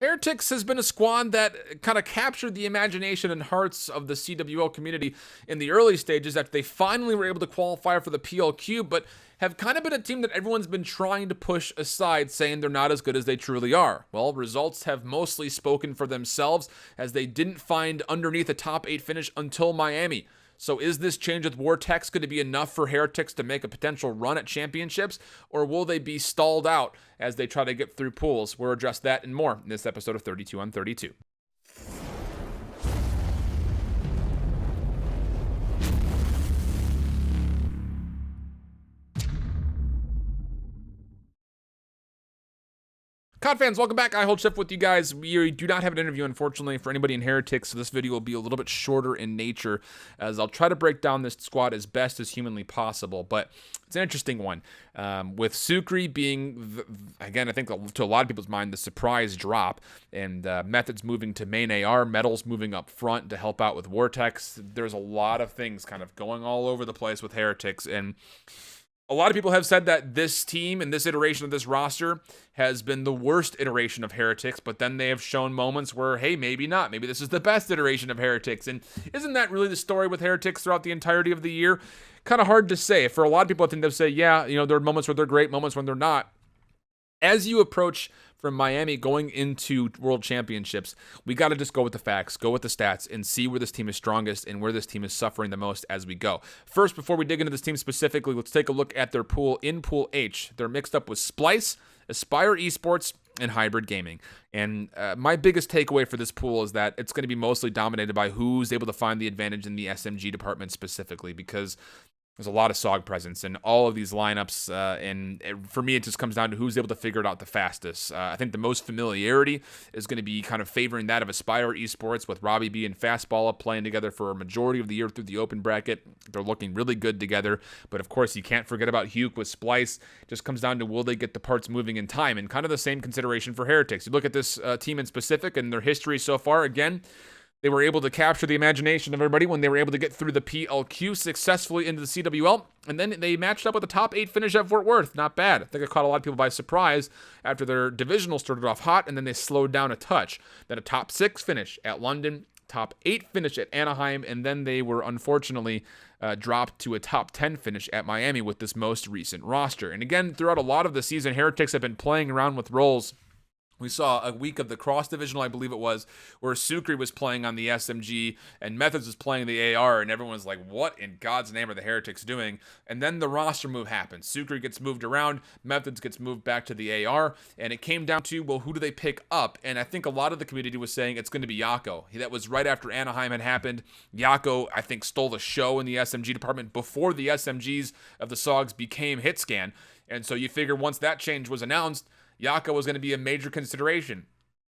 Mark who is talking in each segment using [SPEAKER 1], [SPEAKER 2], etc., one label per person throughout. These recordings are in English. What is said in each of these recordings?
[SPEAKER 1] Heretics has been a squad that kind of captured the imagination and hearts of the CWL community in the early stages after they finally were able to qualify for the PLQ, but have kind of been a team that everyone's been trying to push aside, saying they're not as good as they truly are. Well, results have mostly spoken for themselves as they didn't find underneath a top 8 finish until Miami. So is this change with Vortex going to be enough for Heretics to make a potential run at championships, or will they be stalled out as they try to get through pools? We'll address that and more in this episode of 32 on 32. COD fans, welcome back. I hold shift with you guys. We do not have an interview, unfortunately, for anybody in Heretics, so this video will be a little bit shorter in nature, as I'll try to break down this squad as best as humanly possible, but it's an interesting one. With Sukri being, again, I think to a lot of people's mind, the surprise drop, and Methods moving to main AR, Metals moving up front to help out with Vortex, there's a lot of things kind of going all over the place with Heretics, and a lot of people have said that this team and this iteration of this roster has been the worst iteration of Heretics, but then they have shown moments where, hey, maybe not. Maybe this is the best iteration of Heretics. And isn't that really the story with Heretics throughout the entirety of the year? Kind of hard to say. For a lot of people, I think they'll say, yeah, there are moments where they're great, moments when they're not. As you approach from Miami going into World Championships, we got to just go with the facts, go with the stats, and see where this team is strongest and where this team is suffering the most as we go. First, before we dig into this team specifically, let's take a look at their pool in Pool H. They're mixed up with Splyce, Aspire Esports, and Hybrid Gaming. And my biggest takeaway for this pool is that it's going to be mostly dominated by who's able to find the advantage in the SMG department specifically, because there's a lot of SOG presence in all of these lineups, and for me, it just comes down to who's able to figure it out the fastest. I think the most familiarity is going to be kind of favoring that of Aspire Esports, with Robbie B and Fastballa playing together for a majority of the year through the open bracket. They're looking really good together, but of course, you can't forget about Huke with Splyce. It just comes down to will they get the parts moving in time, and kind of the same consideration for Heretics. You look at this team in specific and their history so far, again, they were able to capture the imagination of everybody when they were able to get through the PLQ successfully into the CWL, and then they matched up with a top 8 finish at Fort Worth. Not bad. I think it caught a lot of people by surprise after their divisional started off hot, and then they slowed down a touch. Then a top 6 finish at London, top 8 finish at Anaheim, and then they were unfortunately dropped to a top 10 finish at Miami with this most recent roster. And again, throughout a lot of the season, Heretics have been playing around with roles. We saw a week of the cross divisional, I believe it was, where Sukri was playing on the SMG and Methods was playing the AR, and everyone was like, what in God's name are the Heretics doing? And then the roster move happened. Sukri gets moved around, Methods gets moved back to the AR, and it came down to, well, who do they pick up? And I think a lot of the community was saying it's going to be Yako. That was right after Anaheim had happened. Yako, I think, stole the show in the SMG department before the SMGs of the SOGs became Hitscan. And so you figure once that change was announced, Yako was going to be a major consideration.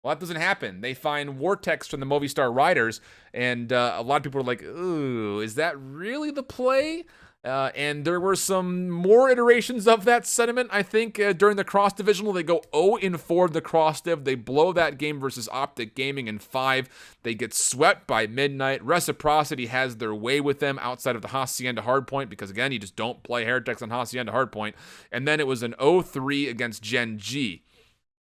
[SPEAKER 1] Well, that doesn't happen. They find Vortex from the Movistar Riders, and a lot of people are like, ooh, is that really the play? And there were some more iterations of that sentiment, I think, during the cross divisional. They go 0-4 in the cross div. They blow that game versus Optic Gaming in 5. They get swept by Midnight. Reciprocity has their way with them outside of the Hacienda Hardpoint, because again, you just don't play Heretics on Hacienda Hardpoint. And then it was an 0-3 against Gen G.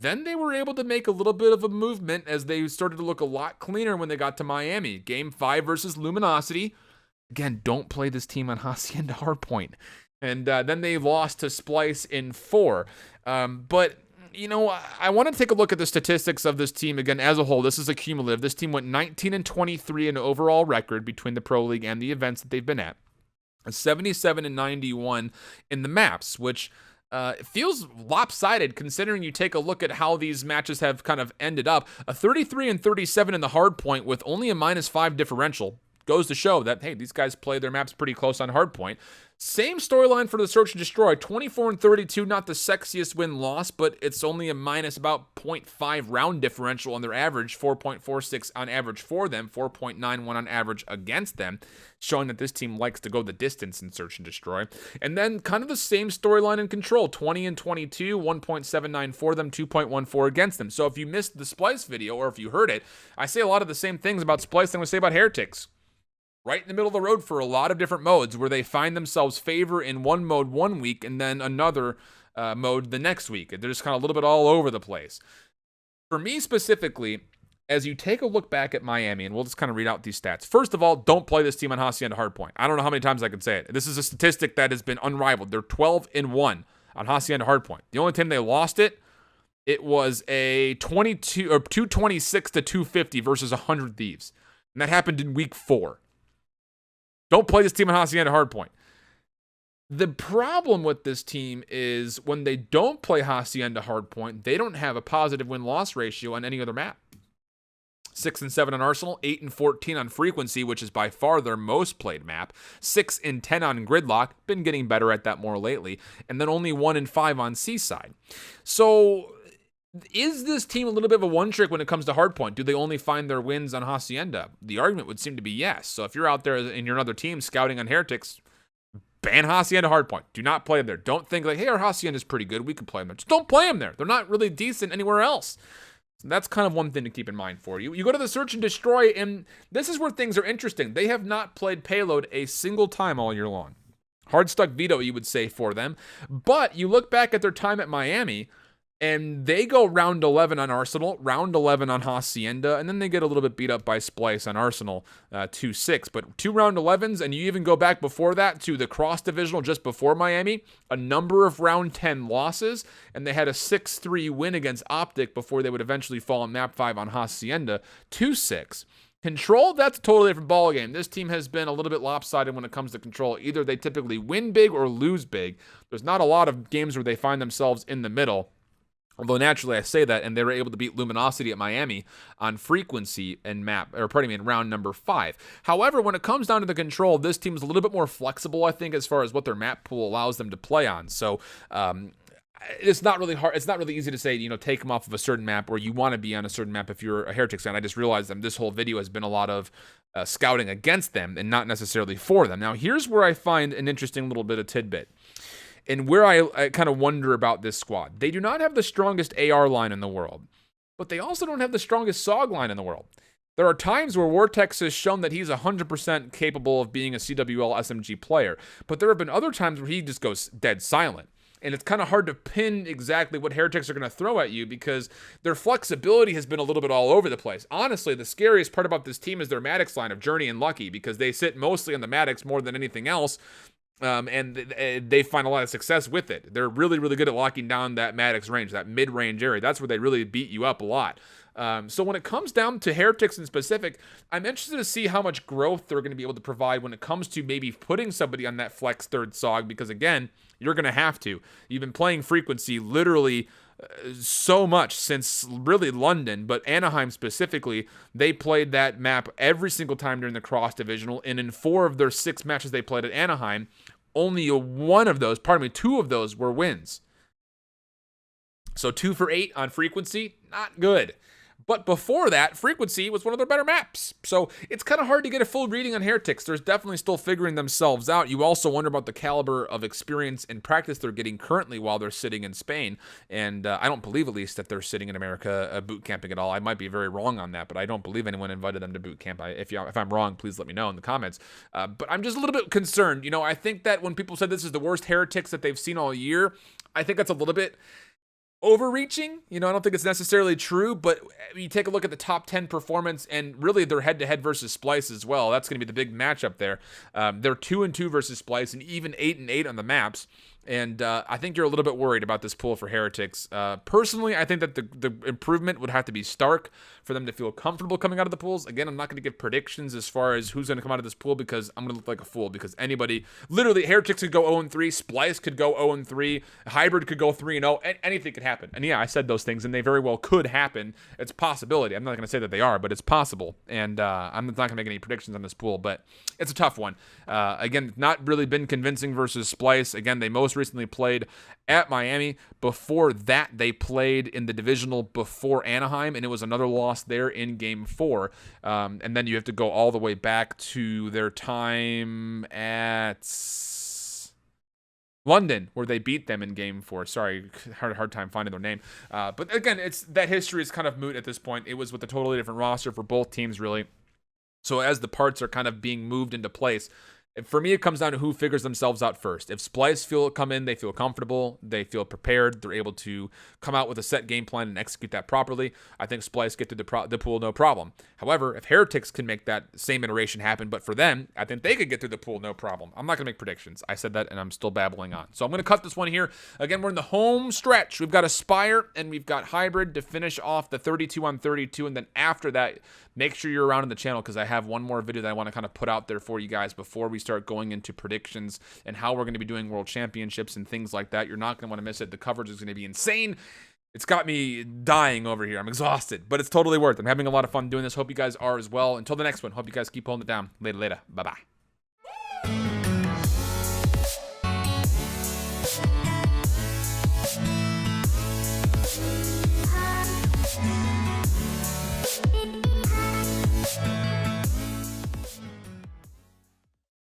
[SPEAKER 1] Then they were able to make a little bit of a movement as they started to look a lot cleaner when they got to Miami. Game 5 versus Luminosity. Again, don't play this team on Hacienda Hardpoint. And then they lost to Splyce in 4. But, I want to take a look at the statistics of this team again as a whole. This is a cumulative. This team went 19-23 in overall record between the Pro League and the events that they've been at. 77-91 in the maps, which it feels lopsided considering you take a look at how these matches have kind of ended up. A 33-37 in the hardpoint with only a -5 differential. Goes to show that, hey, these guys play their maps pretty close on hardpoint. Same storyline for the Search and Destroy. 24-32, not the sexiest win-loss, but it's only a minus about 0.5 round differential on their average, 4.46 on average for them, 4.91 on average against them, showing that this team likes to go the distance in Search and Destroy. And then kind of the same storyline in Control, 20-22, 1.79 for them, 2.14 against them. So if you missed the Splyce video, or if you heard it, I say a lot of the same things about Splyce than I say about Heretics. Right in the middle of the road for a lot of different modes, where they find themselves favor in one mode one week and then another mode the next week. They're just kind of a little bit all over the place. For me specifically, as you take a look back at Miami, and we'll just kind of read out these stats. First of all, don't play this team on Hacienda Hardpoint. I don't know how many times I can say it. This is a statistic that has been unrivaled. They're 12-1 on Hacienda Hardpoint. The only time they lost it was a 226 to 250 versus 100 Thieves. And that happened in week 4. Don't play this team on Hacienda Hardpoint. The problem with this team is when they don't play Hacienda Hardpoint, they don't have a positive win-loss ratio on any other map. 6-7 on Arsenal, 8-14 on Frequency, which is by far their most played map. 6-10 on Gridlock, been getting better at that more lately, and then only 1-5 on Seaside. So, is this team a little bit of a one-trick when it comes to Hardpoint? Do they only find their wins on Hacienda? The argument would seem to be yes. So if you're out there and you're another team scouting on Heretics, ban Hacienda Hardpoint. Do not play them there. Don't think like, hey, our Hacienda is pretty good. We can play them there. Just don't play them there. They're not really decent anywhere else. So that's kind of one thing to keep in mind for you. You go to the Search and Destroy, and this is where things are interesting. They have not played Payload a single time all year long. Hard stuck veto, you would say, for them. But you look back at their time at Miami, and they go round 11 on Arsenal, round 11 on Hacienda, and then they get a little bit beat up by Splice on Arsenal, 2-6. But 2 round 11s, and you even go back before that to the Cross Divisional just before Miami, a number of round 10 losses, and they had a 6-3 win against Optic before they would eventually fall on map 5 on Hacienda, 2-6. Control, that's a totally different ballgame. This team has been a little bit lopsided when it comes to Control. Either they typically win big or lose big. There's not a lot of games where they find themselves in the middle. Although naturally I say that, and they were able to beat Luminosity at Miami on Frequency and in round number 5. However, when it comes down to the Control, this team is a little bit more flexible, I think, as far as what their map pool allows them to play on. So it's not really hard. It's not really easy to say, take them off of a certain map or you want to be on a certain map if you're a Heretics fan. I just realized that this whole video has been a lot of scouting against them and not necessarily for them. Now, here's where I find an interesting little bit of tidbit. And where I kind of wonder about this squad. They do not have the strongest AR line in the world, but they also don't have the strongest SOG line in the world. There are times where Vortex has shown that he's 100% capable of being a CWL SMG player, but there have been other times where he just goes dead silent. And it's kind of hard to pin exactly what Heretics are going to throw at you because their flexibility has been a little bit all over the place. Honestly, the scariest part about this team is their Maddox line of Journey and Lucky because they sit mostly on the Maddox more than anything else. And they find a lot of success with it. They're really, really good at locking down that Maddox range, that mid-range area. That's where they really beat you up a lot. So when it comes down to Heretics in specific, I'm interested to see how much growth they're going to be able to provide when it comes to maybe putting somebody on that flex third SOG, because again, you're going to have to. You've been playing Frequency literally so much since really London, but Anaheim specifically, they played that map every single time during the Cross Divisional, and in 4 of their 6 matches they played at Anaheim, only 2 of those were wins. So 2 for 8 on Frequency, not good. But before that, Frequency was one of their better maps. So it's kind of hard to get a full reading on Heretics. There's definitely still figuring themselves out. You also wonder about the caliber of experience and practice they're getting currently while they're sitting in Spain. And I don't believe, at least, that they're sitting in America boot camping at all. I might be very wrong on that, but I don't believe anyone invited them to boot camp. If I'm wrong, please let me know in the comments. But I'm just a little bit concerned. I think that when people said this is the worst Heretics that they've seen all year, I think that's a little bit overreaching. I don't think it's necessarily true, but you take a look at the top 10 performance and really their head-to-head versus Splice as well. That's going to be the big matchup there. They're 2-2 versus Splice and even 8-8 on the maps. And I think you're a little bit worried about this pool for Heretics. Personally, I think that the improvement would have to be stark for them to feel comfortable coming out of the pools. Again, I'm not going to give predictions as far as who's going to come out of this pool because I'm going to look like a fool because anybody, literally, Heretics could go 0-3, Splice could go 0-3, Hybrid could go 3-0, anything could happen. And yeah, I said those things, and they very well could happen. It's a possibility. I'm not going to say that they are, but it's possible. And I'm not going to make any predictions on this pool, but it's a tough one. Again, not really been convincing versus Splice. Again, they most recently played at Miami. Before that, they played in the divisional before Anaheim, and it was another loss there in game 4. And then you have to go all the way back to their time at London, where they beat them in game 4. Sorry, hard time finding their name. But again, that history is kind of moot at this point. It was with a totally different roster for both teams, really. So as the parts are kind of being moved into place, For me, it comes down to who figures themselves out first. If Splyce come in, they feel comfortable, they feel prepared, they're able to come out with a set game plan and execute that properly, I think Splyce get through the pool no problem. However, if Heretics can make that same iteration happen, but for them, I think they could get through the pool no problem. I'm not going to make predictions. I said that, and I'm still babbling on. So I'm going to cut this one here. Again, we're in the home stretch. We've got Aspire, and we've got Hybrid to finish off the 32 on 32, and then after that, make sure you're around in the channel because I have one more video that I want to kind of put out there for you guys before we start going into predictions and how we're going to be doing world championships and things like that. You're not going to want to miss it. The coverage is going to be insane. It's got me dying over here. I'm exhausted, but it's totally worth it. I'm having a lot of fun doing this. Hope you guys are as well. Until the next one, hope you guys keep holding it down. Later. Bye-bye.